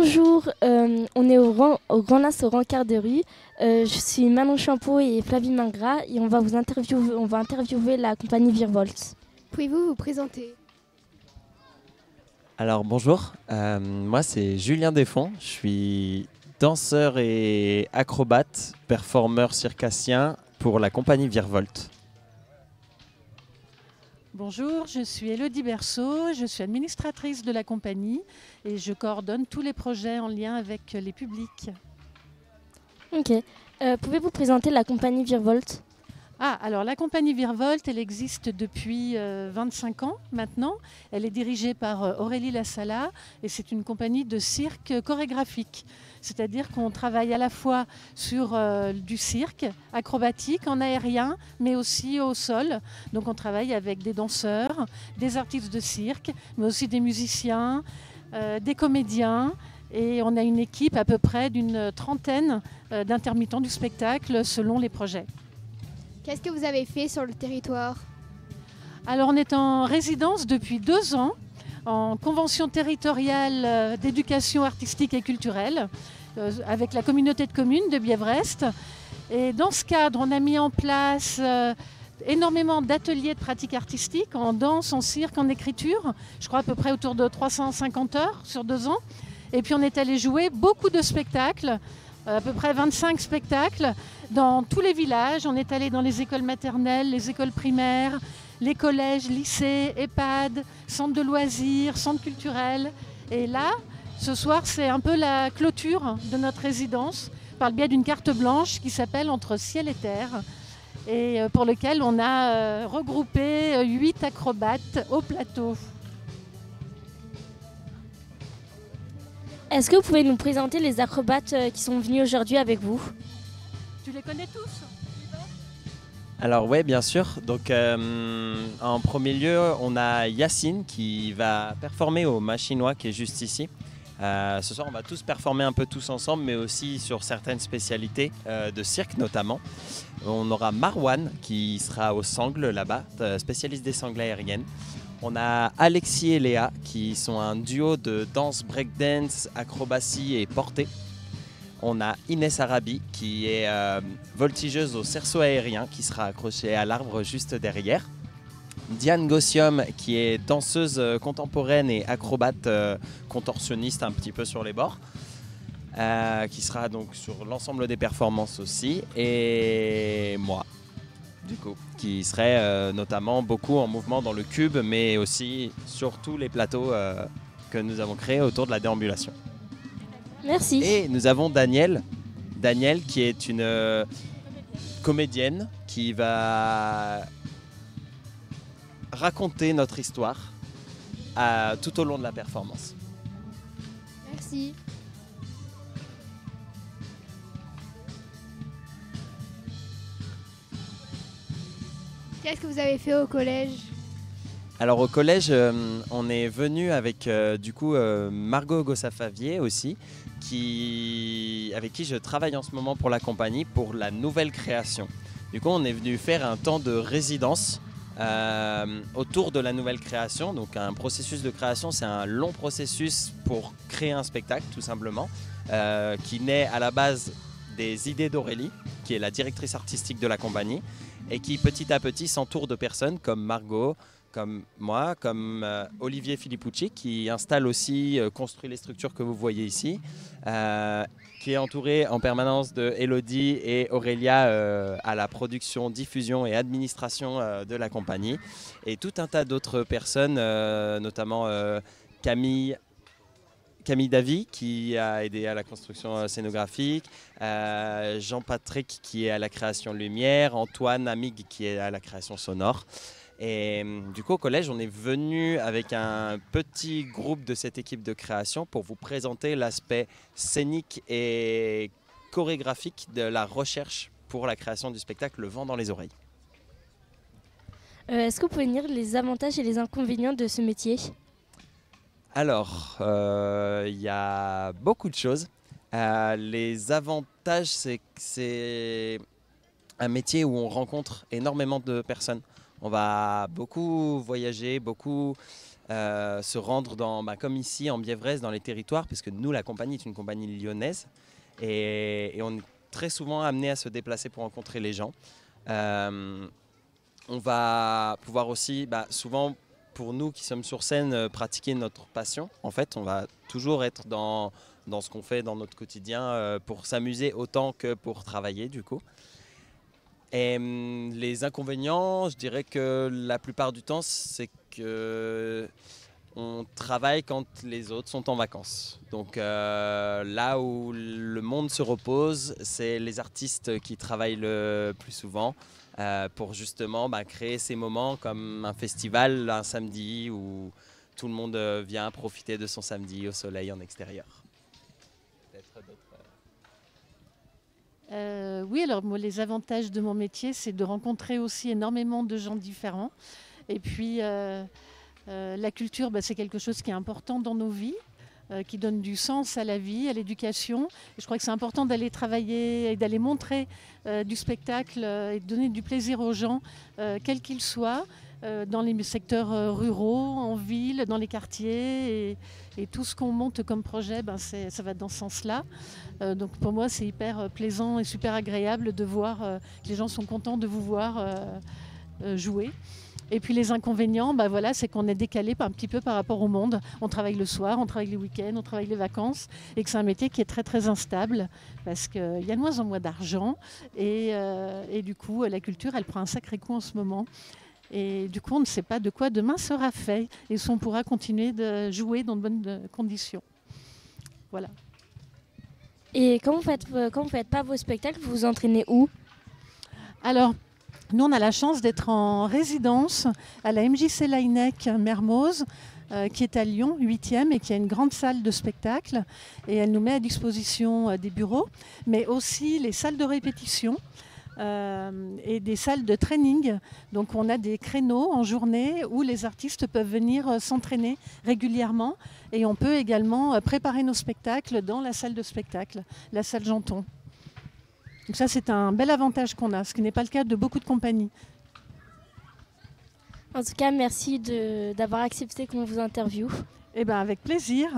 Bonjour, on est au Grand Nas au Rancard de Rue. Je suis Manon Champeau et Flavie Mingras et on va interviewer la compagnie Virvolt. Pouvez-vous vous présenter? Alors bonjour, moi c'est Julien Desfonds, je suis danseur et acrobate, performeur circassien pour la compagnie Virvolt. Bonjour, je suis Élodie Berceau, je suis administratrice de la compagnie et je coordonne tous les projets en lien avec les publics. Ok, pouvez-vous présenter la compagnie Virvolt? Alors la compagnie Virvolt, elle existe depuis 25 ans maintenant. Elle est dirigée par Aurélie Lassala et c'est une compagnie de cirque chorégraphique. C'est-à-dire qu'on travaille à la fois sur du cirque acrobatique, en aérien, mais aussi au sol. Donc on travaille avec des danseurs, des artistes de cirque, mais aussi des musiciens, des comédiens. Et on a une équipe à peu près d'une trentaine d'intermittents du spectacle selon les projets. Qu'est-ce que vous avez fait sur le territoire? Alors on est en résidence depuis 2 ans, en convention territoriale d'éducation artistique et culturelle, avec la communauté de communes de Bièvre-Est. Et dans ce cadre, on a mis en place énormément d'ateliers de pratique artistique, en danse, en cirque, en écriture. Je crois à peu près autour de 350 heures sur 2 ans. Et puis on est allé jouer beaucoup de spectacles, à peu près 25 spectacles dans tous les villages. On est allé dans les écoles maternelles, les écoles primaires, les collèges, lycées, EHPAD, centres de loisirs, centres culturels. Et là, ce soir, c'est un peu la clôture de notre résidence par le biais d'une carte blanche qui s'appelle Entre ciel et terre et pour lequel on a regroupé 8 acrobates au plateau. Est-ce que vous pouvez nous présenter les acrobates qui sont venus aujourd'hui avec vous? Tu les connais tous? Alors ouais, bien sûr. Donc en premier lieu, on a Yacine qui va performer au Machinois qui est juste ici. Ce soir, on va tous performer un peu tous ensemble, mais aussi sur certaines spécialités de cirque notamment. On aura Marwan qui sera au sangle là-bas, spécialiste des sangles aériennes. On a Alexis et Léa qui sont un duo de danse, breakdance, acrobatie et portée. On a Inès Arabi qui est voltigeuse au cerceau aérien qui sera accrochée à l'arbre juste derrière. Diane Gossium qui est danseuse contemporaine et acrobate contorsionniste un petit peu sur les bords. Qui sera donc sur l'ensemble des performances aussi. Et moi, du coup, qui serait notamment beaucoup en mouvement dans le cube, mais aussi sur tous les plateaux que nous avons créés autour de la déambulation. Merci. Et nous avons Danielle qui est une comédienne qui va raconter notre histoire tout au long de la performance. Merci. Qu'est-ce que vous avez fait au collège? Alors au collège, on est venu avec Margot Gossafavier aussi, avec qui je travaille en ce moment pour la compagnie pour la nouvelle création. Du coup, on est venu faire un temps de résidence autour de la nouvelle création. Donc un processus de création, c'est un long processus pour créer un spectacle tout simplement, qui naît à la base des idées d'Aurélie, qui est la directrice artistique de la compagnie, et qui petit à petit s'entoure de personnes comme Margot, comme moi, comme Olivier Filippucci, qui installe aussi, construit les structures que vous voyez ici, qui est entouré en permanence de Élodie et Aurélia à la production, diffusion et administration de la compagnie, et tout un tas d'autres personnes, notamment Camille Davy qui a aidé à la construction scénographique, Jean-Patrick qui est à la création lumière, Antoine Amig qui est à la création sonore. Et du coup au collège on est venu avec un petit groupe de cette équipe de création pour vous présenter l'aspect scénique et chorégraphique de la recherche pour la création du spectacle Le Vent dans les oreilles. Est-ce que vous pouvez dire les avantages et les inconvénients de ce métier? Alors, il y a beaucoup de choses. Les avantages, c'est que c'est un métier où on rencontre énormément de personnes. On va beaucoup voyager, beaucoup se rendre comme ici en Bièvresse, dans les territoires, puisque nous, la compagnie est une compagnie lyonnaise, et on est très souvent amené à se déplacer pour rencontrer les gens. On va pouvoir aussi, souvent pour nous qui sommes sur scène, pratiquer notre passion. En fait, on va toujours être dans ce qu'on fait dans notre quotidien pour s'amuser autant que pour travailler du coup. Et les inconvénients, je dirais que la plupart du temps, c'est que on travaille quand les autres sont en vacances. Donc là où le monde se repose, c'est les artistes qui travaillent le plus souvent pour justement créer ces moments comme un festival un samedi où tout le monde vient profiter de son samedi au soleil en extérieur. Oui, alors moi, les avantages de mon métier, c'est de rencontrer aussi énormément de gens différents. Et puis, la culture, c'est quelque chose qui est important dans nos vies, qui donne du sens à la vie, à l'éducation. Et je crois que c'est important d'aller travailler et d'aller montrer du spectacle et de donner du plaisir aux gens, quels qu'ils soient, dans les secteurs ruraux, en ville, dans les quartiers. Et tout ce qu'on monte comme projet, ça va dans ce sens-là. Donc pour moi, c'est hyper plaisant et super agréable de voir que les gens sont contents de vous voir jouer. Et puis les inconvénients, c'est qu'on est décalé un petit peu par rapport au monde. On travaille le soir, on travaille les week-ends, on travaille les vacances. Et que c'est un métier qui est très très instable parce qu'il y a de moins en moins d'argent. Et du coup, la culture, elle prend un sacré coup en ce moment. Et du coup, on ne sait pas de quoi demain sera fait et si on pourra continuer de jouer dans de bonnes conditions. Voilà. Et quand vous faites pas vos spectacles, vous vous entraînez où? Alors, nous, on a la chance d'être en résidence à la MJC Laennec Mermoz, qui est à Lyon, 8e, et qui a une grande salle de spectacle. Et elle nous met à disposition des bureaux, mais aussi les salles de répétition. Et des salles de training. Donc on a des créneaux en journée où les artistes peuvent venir s'entraîner régulièrement et on peut également préparer nos spectacles dans la salle de spectacle, la salle Janton. Donc ça c'est un bel avantage qu'on a, ce qui n'est pas le cas de beaucoup de compagnies. En tout cas, merci d'avoir accepté qu'on vous interviewe. Eh bien avec plaisir.